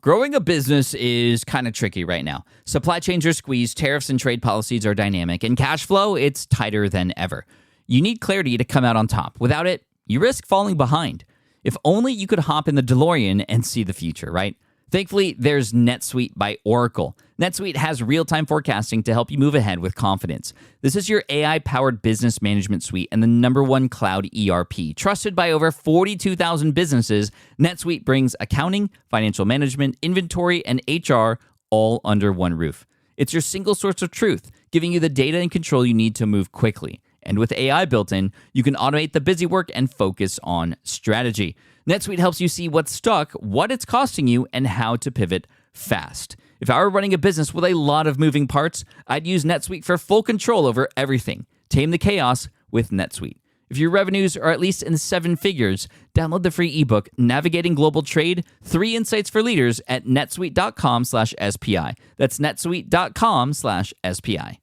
Growing a business is kind of tricky right now. Supply chains are squeezed, tariffs and trade policies are dynamic, and cash flow, it's tighter than ever. You need clarity to come out on top. Without it, you risk falling behind. If only you could hop in the DeLorean and see the future, right? Thankfully, there's NetSuite by Oracle. NetSuite has real-time forecasting to help you move ahead with confidence. This is your AI-powered business management suite and the #1 cloud ERP. Trusted by over 42,000 businesses, NetSuite brings accounting, financial management, inventory, and HR all under one roof. It's your single source of truth, giving you the data and control you need to move quickly. And with AI built in, you can automate the busy work and focus on strategy. NetSuite helps you see what's stuck, what it's costing you, and how to pivot fast. If I were running a business with a lot of moving parts, I'd use NetSuite for full control over everything. Tame the chaos with NetSuite. If your revenues are at least in 7 figures, download the free ebook, Navigating Global Trade, 3 Insights for Leaders at netsuite.com/SPI. That's netsuite.com/SPI.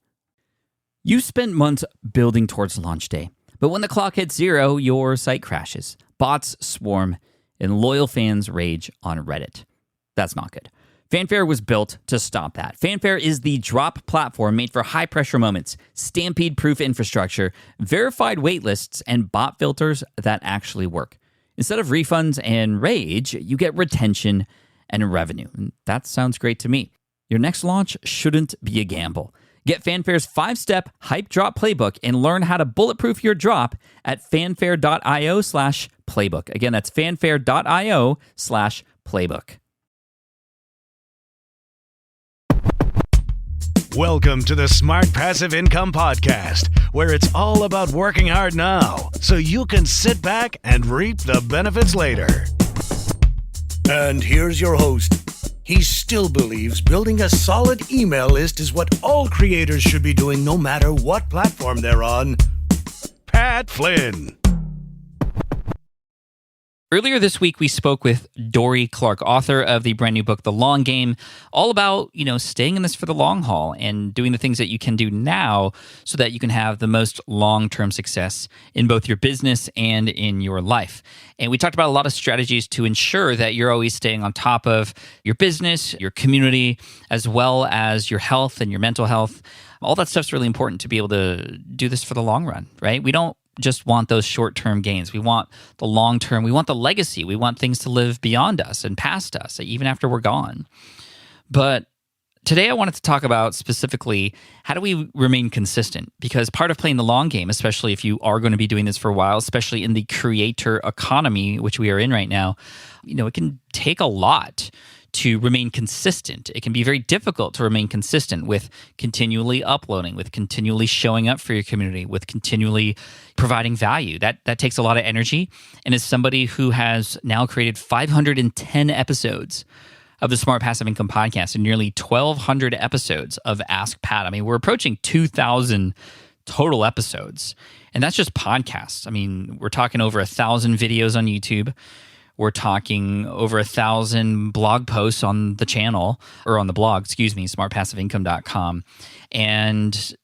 You spent months building towards launch day, but when the clock hits 0, your site crashes. Bots swarm, and loyal fans rage on Reddit. That's not good. Fanfare was built to stop that. Fanfare is the drop platform made for high-pressure moments, stampede-proof infrastructure, verified waitlists, and bot filters that actually work. Instead of refunds and rage, you get retention and revenue. And that sounds great to me. Your next launch shouldn't be a gamble. Get Fanfare's 5-step hype drop playbook and learn how to bulletproof your drop at fanfare.io/playbook. Again, that's fanfare.io/playbook. Welcome to the Smart Passive Income Podcast, where it's all about working hard now so you can sit back and reap the benefits later. And here's your host. He still believes building a solid email list is what all creators should be doing no matter what platform they're on. Pat Flynn. Earlier this week, we spoke with Dory Clark, author of the brand new book, The Long Game, all about, staying in this for the long haul and doing the things that you can do now so that you can have the most long-term success in both your business and in your life. And we talked about a lot of strategies to ensure that you're always staying on top of your business, your community, as well as your health and your mental health. All that stuff's really important to be able to do this for the long run, right? We don't just want those short-term gains. We want the long-term. We want the legacy. We want things to live beyond us and past us, even after we're gone. But today I wanted to talk about specifically how do we remain consistent? Because part of playing the long game, especially if you are going to be doing this for a while, especially in the creator economy, which we are in right now, it can take a lot to remain consistent. It can be very difficult to remain consistent with continually uploading, with continually showing up for your community, with continually providing value. That takes a lot of energy. And as somebody who has now created 510 episodes of the Smart Passive Income Podcast and nearly 1,200 episodes of Ask Pat, we're approaching 2,000 total episodes. And that's just podcasts. We're talking over 1,000 videos on YouTube. We're talking over 1,000 blog posts on the channel, or on the blog, smartpassiveincome.com. And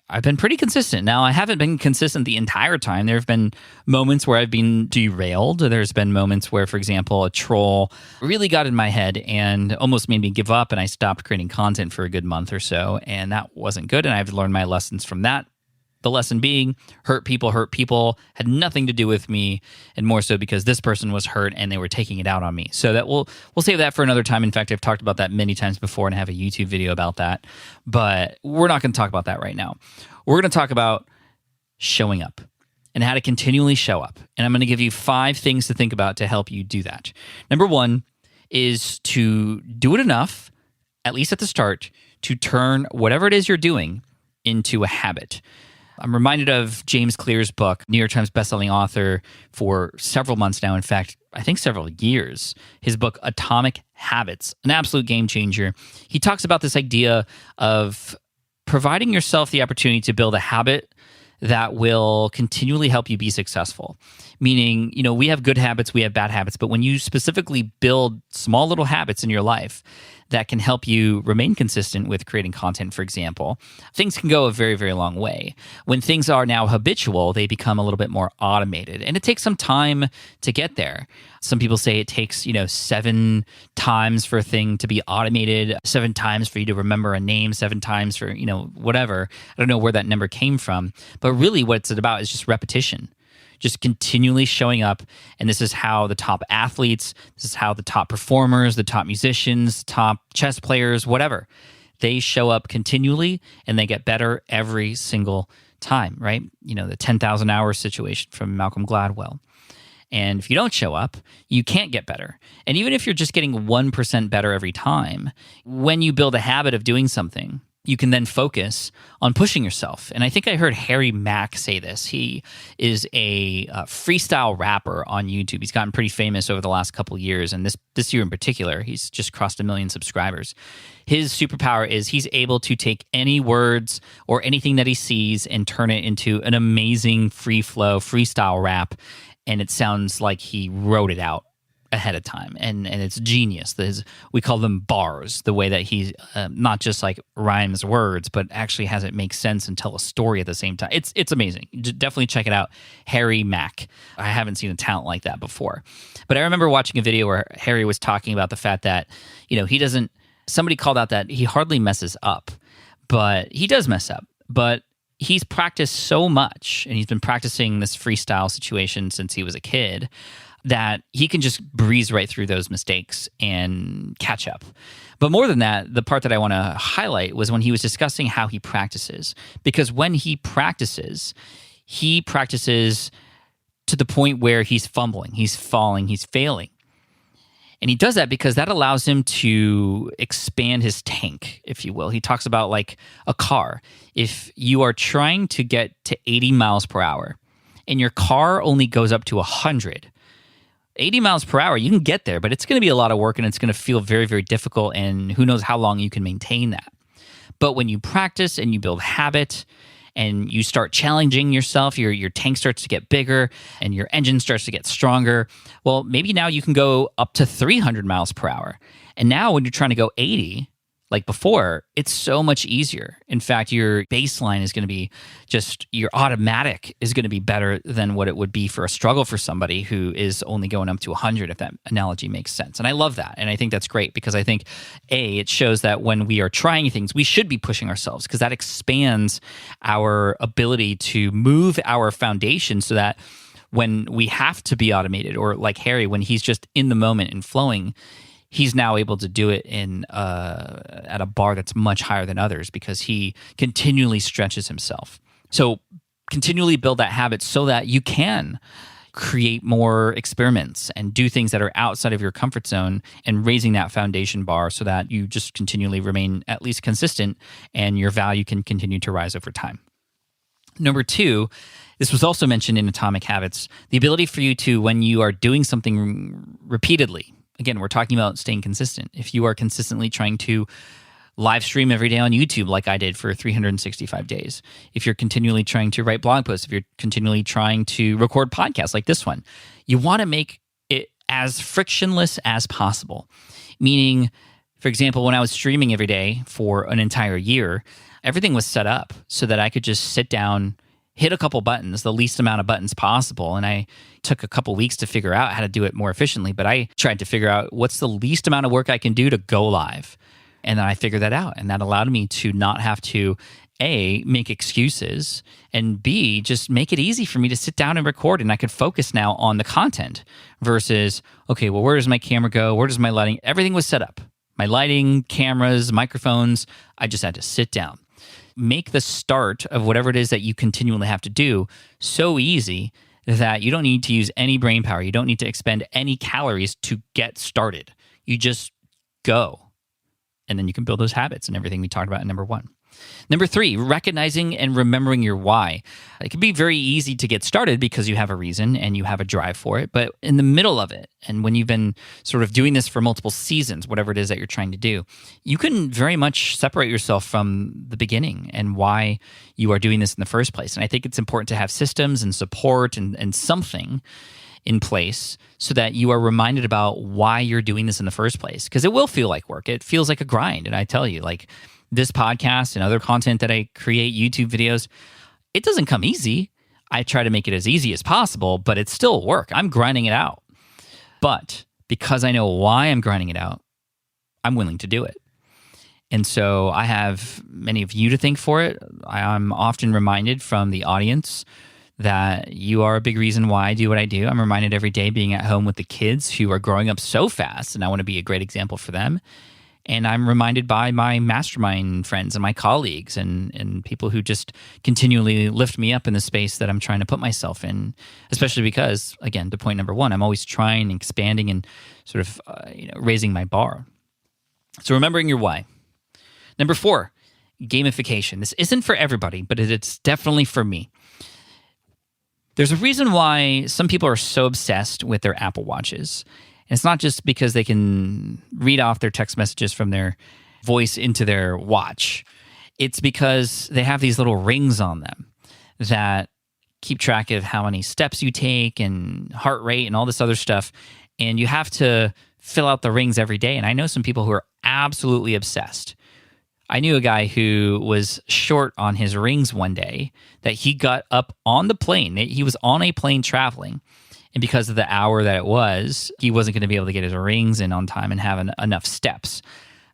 I've been pretty consistent. Now, I haven't been consistent the entire time. There have been moments where I've been derailed. There's been moments where, for example, a troll really got in my head and almost made me give up, and I stopped creating content for a good month or so, and that wasn't good, and I've learned my lessons from that. The lesson being, hurt people had nothing to do with me, and more so because this person was hurt and they were taking it out on me. So that we'll save that for another time. In fact, I've talked about that many times before and I have a YouTube video about that. But we're not going to talk about that right now. We're going to talk about showing up and how to continually show up. And I'm going to give you 5 things to think about to help you do that. Number 1 is to do it enough, at least at the start, to turn whatever it is you're doing into a habit. I'm reminded of James Clear's book, New York Times bestselling author for several months now. In fact, I think several years. His book, Atomic Habits, an absolute game changer. He talks about this idea of providing yourself the opportunity to build a habit that will continually help you be successful. Meaning, we have good habits, we have bad habits, but when you specifically build small little habits in your life that can help you remain consistent with creating content, for example, things can go a very, very long way. When things are now habitual, they become a little bit more automated, and it takes some time to get there. Some people say it takes, 7 times for a thing to be automated, 7 times for you to remember a name, 7 times for, whatever. I don't know where that number came from. But really what it's about is just repetition, just continually showing up. And this is how the top athletes, this is how the top performers, the top musicians, top chess players, whatever, they show up continually and they get better every single time, right? The 10,000 hours situation from Malcolm Gladwell. And if you don't show up, you can't get better. And even if you're just getting 1% better every time, when you build a habit of doing something, you can then focus on pushing yourself. And I think I heard Harry Mack say this. He is a freestyle rapper on YouTube. He's gotten pretty famous over the last couple of years. And this year in particular, he's just crossed 1 million subscribers. His superpower is he's able to take any words or anything that he sees and turn it into an amazing free flow, freestyle rap. And it sounds like he wrote it out ahead of time, and it's genius. We call them bars, the way that he not just like rhymes words, but actually has it make sense and tell a story at the same time. It's amazing. Definitely check it out, Harry Mack. I haven't seen a talent like that before. But I remember watching a video where Harry was talking about the fact that, he doesn't, somebody called out that he hardly messes up, but he does mess up. But he's practiced so much, and he's been practicing this freestyle situation since he was a kid, that he can just breeze right through those mistakes and catch up. But more than that, the part that I want to highlight was when he was discussing how he practices. Because when he practices to the point where he's fumbling, he's falling, he's failing. And he does that because that allows him to expand his tank, if you will. He talks about like a car. If you are trying to get to 80 miles per hour and your car only goes up to 100, 80 miles per hour, you can get there, but it's going to be a lot of work and it's going to feel very, very difficult, and who knows how long you can maintain that. But when you practice and you build habit and you start challenging yourself, your tank starts to get bigger and your engine starts to get stronger. Well, maybe now you can go up to 300 miles per hour. And now when you're trying to go 80, like before, it's so much easier. In fact, your baseline is going to be your automatic is going to be better than what it would be for a struggle for somebody who is only going up to 100, if that analogy makes sense. And I love that. And I think that's great because I think, it shows that when we are trying things, we should be pushing ourselves because that expands our ability to move our foundation so that when we have to be automated, or like Harry, when he's just in the moment and flowing, he's now able to do it at a bar that's much higher than others because he continually stretches himself. So continually build that habit so that you can create more experiments and do things that are outside of your comfort zone, and raising that foundation bar so that you just continually remain at least consistent and your value can continue to rise over time. Number 2, this was also mentioned in Atomic Habits, the ability for you to, when you are doing something repeatedly, again, we're talking about staying consistent. If you are consistently trying to live stream every day on YouTube like I did for 365 days, if you're continually trying to write blog posts, if you're continually trying to record podcasts like this one, you want to make it as frictionless as possible. Meaning, for example, when I was streaming every day for an entire year, everything was set up so that I could just sit down, hit a couple buttons, the least amount of buttons possible. And I took a couple weeks to figure out how to do it more efficiently, but I tried to figure out what's the least amount of work I can do to go live. And then I figured that out. And that allowed me to not have to, A, make excuses, and B, just make it easy for me to sit down and record. And I could focus now on the content versus, okay, well, where does my camera go? Where does my lighting? Everything was set up. My lighting, cameras, microphones, I just had to sit down. Make the start of whatever it is that you continually have to do so easy that you don't need to use any brain power. You don't need to expend any calories to get started. You just go. And then you can build those habits and everything we talked about in number 1. Number 3, recognizing and remembering your why. It can be very easy to get started because you have a reason and you have a drive for it. But in the middle of it, and when you've been sort of doing this for multiple seasons, whatever it is that you're trying to do, you can very much separate yourself from the beginning and why you are doing this in the first place. And I think it's important to have systems and support and something in place so that you are reminded about why you're doing this in the first place. Because it will feel like work. It feels like a grind. And I tell you, like, this podcast and other content that I create, YouTube videos, it doesn't come easy. I try to make it as easy as possible, but it's still work. I'm grinding it out. But because I know why I'm grinding it out, I'm willing to do it. And so I have many of you to thank for it. I'm often reminded from the audience that you are a big reason why I do what I do. I'm reminded every day being at home with the kids who are growing up so fast, and I want to be a great example for them. And I'm reminded by my mastermind friends and my colleagues and people who just continually lift me up in the space that I'm trying to put myself in, especially because, again, to point number one, I'm always trying, expanding, and sort of raising my bar. So remembering your why. Number 4, gamification. This isn't for everybody, but it's definitely for me. There's a reason why some people are so obsessed with their Apple Watches. And it's not just because they can read off their text messages from their voice into their watch. It's because they have these little rings on them that keep track of how many steps you take and heart rate and all this other stuff. And you have to fill out the rings every day. And I know some people who are absolutely obsessed. I knew a guy who was short on his rings one day that he got up on the plane. He was on a plane traveling. And because of the hour that it was, he wasn't going to be able to get his rings in on time and have enough steps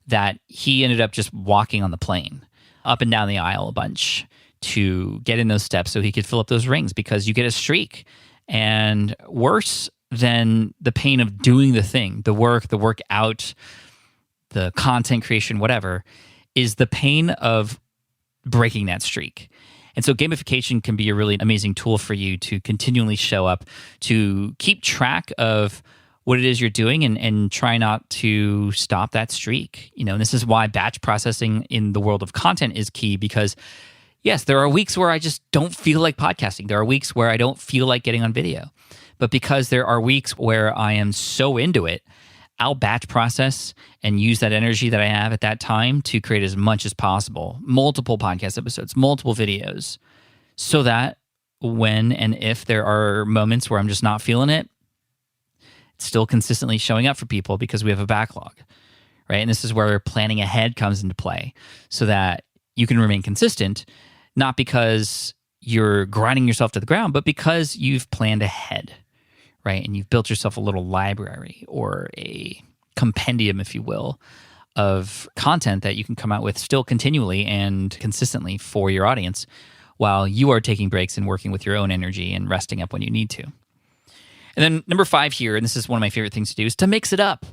that he ended up just walking on the plane up and down the aisle a bunch to get in those steps so he could fill up those rings, because you get a streak. And worse than the pain of doing the thing, the workout, the content creation, whatever, is the pain of breaking that streak. And so gamification can be a really amazing tool for you to continually show up, to keep track of what it is you're doing and try not to stop that streak. And this is why batch processing in the world of content is key, because yes, there are weeks where I just don't feel like podcasting. There are weeks where I don't feel like getting on video. But because there are weeks where I am so into it, I'll batch process and use that energy that I have at that time to create as much as possible, multiple podcast episodes, multiple videos, so that when and if there are moments where I'm just not feeling it, it's still consistently showing up for people because we have a backlog, right? And this is where planning ahead comes into play so that you can remain consistent, not because you're grinding yourself to the ground, but because you've planned ahead. Right? And you've built yourself a little library or a compendium, if you will, of content that you can come out with still continually and consistently for your audience while you are taking breaks and working with your own energy and resting up when you need to. And then number 5 here, and this is one of my favorite things to do, is to mix it up.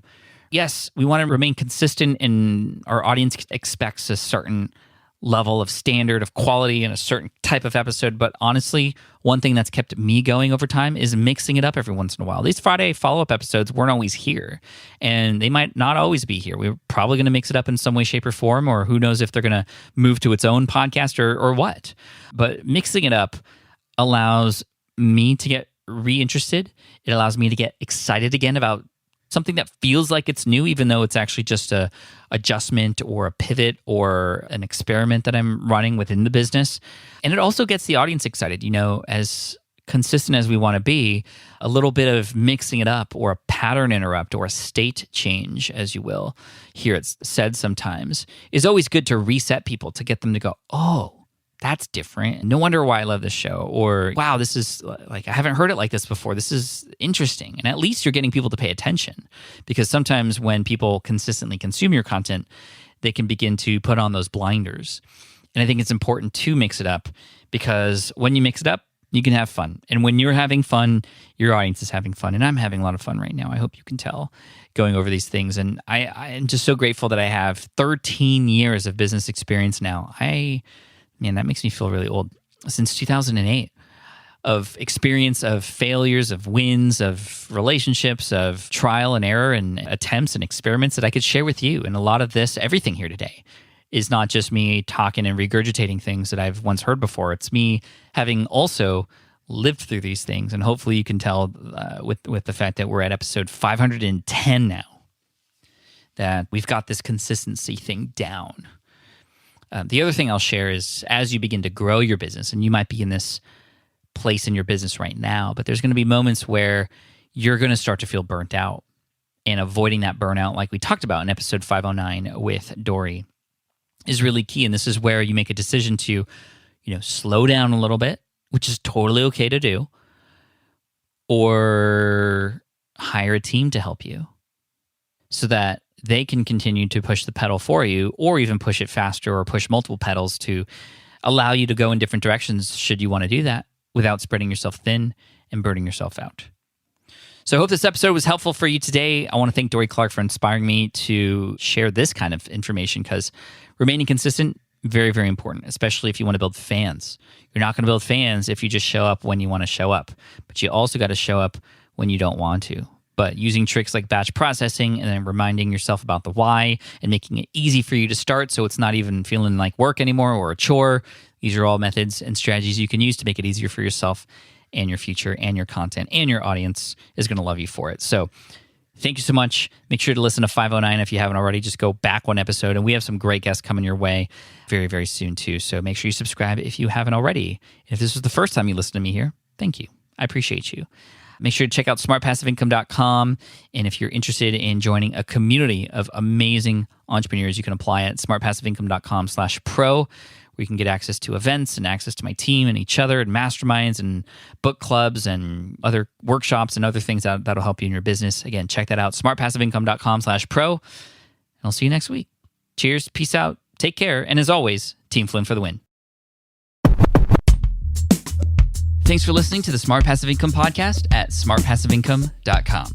Yes, we want to remain consistent, and our audience expects a certain level of standard of quality and a certain type of episode. But honestly, one thing that's kept me going over time is mixing it up every once in a while. These Friday follow-up episodes weren't always here, and they might not always be here. We're probably going to mix it up in some way, shape, or form, or who knows if they're going to move to its own podcast or what. But mixing it up allows me to get reinterested. It allows me to get excited again about something that feels like it's new, even though it's actually just a adjustment or a pivot or an experiment that I'm running within the business. And it also gets the audience excited. As consistent as we want to be, a little bit of mixing it up or a pattern interrupt or a state change, as you will hear it said sometimes, is always good to reset people, to get them to go, oh, that's different. No wonder why I love this show. Or, wow, this is like, I haven't heard it like this before. This is interesting. And at least you're getting people to pay attention, because sometimes when people consistently consume your content, they can begin to put on those blinders. And I think it's important to mix it up, because when you mix it up, you can have fun. And when you're having fun, your audience is having fun. And I'm having a lot of fun right now. I hope you can tell, going over these things. And I am just so grateful that I have 13 years of business experience now. Man, that makes me feel really old. Since 2008, of experience, of failures, of wins, of relationships, of trial and error and attempts and experiments that I could share with you. And a lot of this, everything here today, is not just me talking and regurgitating things that I've once heard before. It's me having also lived through these things. And hopefully you can tell with the fact that we're at episode 510 now, that we've got this consistency thing down. The other thing I'll share is, as you begin to grow your business, and you might be in this place in your business right now, but there's going to be moments where you're going to start to feel burnt out, and avoiding that burnout, like we talked about in episode 509 with Dory, is really key. And this is where you make a decision to, slow down a little bit, which is totally okay to do, or hire a team to help you so that they can continue to push the pedal for you, or even push it faster, or push multiple pedals to allow you to go in different directions should you want to do that without spreading yourself thin and burning yourself out. So I hope this episode was helpful for you today. I want to thank Dory Clark for inspiring me to share this kind of information, because remaining consistent, very, very important, especially if you want to build fans. You're not going to build fans if you just show up when you want to show up, but you also got to show up when you don't want to. But using tricks like batch processing and then reminding yourself about the why and making it easy for you to start so it's not even feeling like work anymore or a chore, these are all methods and strategies you can use to make it easier for yourself and your future and your content, and your audience is going to love you for it. So thank you so much. Make sure to listen to 509 if you haven't already. Just go back one episode, and we have some great guests coming your way very, very soon too. So make sure you subscribe if you haven't already. If this was the first time you listened to me here, thank you. I appreciate you. Make sure to check out smartpassiveincome.com. And if you're interested in joining a community of amazing entrepreneurs, you can apply at smartpassiveincome.com/pro, where you can get access to events and access to my team and each other and masterminds and book clubs and other workshops and other things that'll help you in your business. Again, check that out, smartpassiveincome.com/pro. And I'll see you next week. Cheers, peace out, take care, and as always, Team Flynn for the win. Thanks for listening to the Smart Passive Income Podcast at smartpassiveincome.com.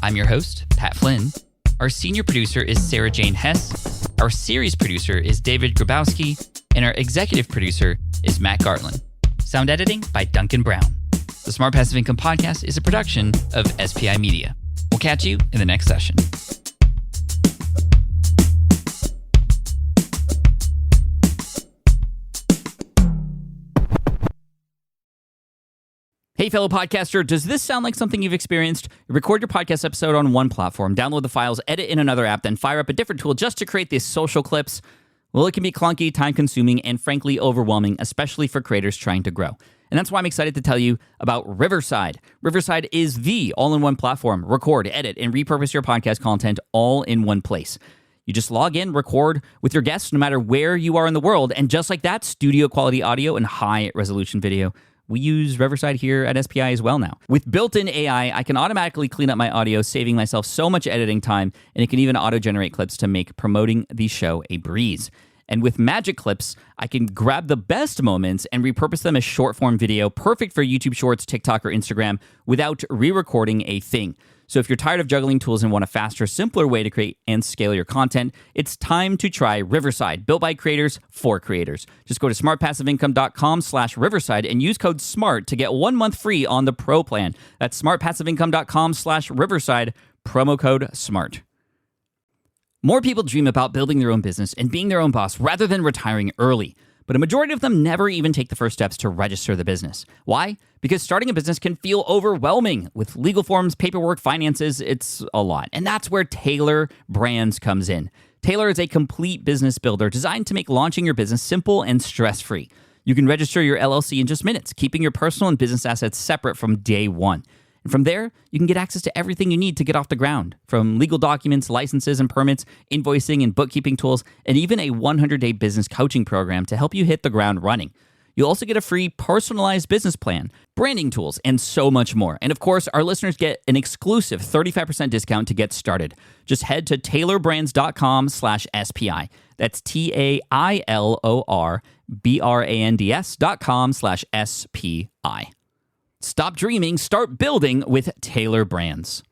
I'm your host, Pat Flynn. Our senior producer is Sarah Jane Hess. Our series producer is David Grabowski. And our executive producer is Matt Gartland. Sound editing by Duncan Brown. The Smart Passive Income Podcast is a production of SPI Media. We'll catch you in the next session. Hey, fellow podcaster, does this sound like something you've experienced? You record your podcast episode on one platform, download the files, edit in another app, then fire up a different tool just to create these social clips. Well, it can be clunky, time-consuming, and frankly overwhelming, especially for creators trying to grow. And that's why I'm excited to tell you about Riverside. Riverside is the all-in-one platform. Record, edit, and repurpose your podcast content all in one place. You just log in, record with your guests no matter where you are in the world, and just like that, studio-quality audio and high-resolution video. We use Riverside here at SPI as well now. With built-in AI, I can automatically clean up my audio, saving myself so much editing time, and it can even auto-generate clips to make promoting the show a breeze. And with Magic Clips, I can grab the best moments and repurpose them as short-form video, perfect for YouTube Shorts, TikTok, or Instagram, without re-recording a thing. So if you're tired of juggling tools and want a faster, simpler way to create and scale your content, it's time to try Riverside, built by creators for creators. Just go to smartpassiveincome.com/Riverside and use code SMART to get 1 month free on the Pro plan. That's smartpassiveincome.com/Riverside, promo code SMART. More people dream about building their own business and being their own boss rather than retiring early. But a majority of them never even take the first steps to register the business. Why? Because starting a business can feel overwhelming. With legal forms, paperwork, finances, it's a lot. And that's where Taylor Brands comes in. Taylor is a complete business builder designed to make launching your business simple and stress-free. You can register your LLC in just minutes, keeping your personal and business assets separate from day one. And from there, you can get access to everything you need to get off the ground, from legal documents, licenses and permits, invoicing and bookkeeping tools, and even a 100-day business coaching program to help you hit the ground running. You'll also get a free personalized business plan, branding tools, and so much more. And of course, our listeners get an exclusive 35% discount to get started. Just head to taylorBrands.com/SPI. That's TaylorBrands.com/SPI. Stop dreaming, start building with Taylor Brands.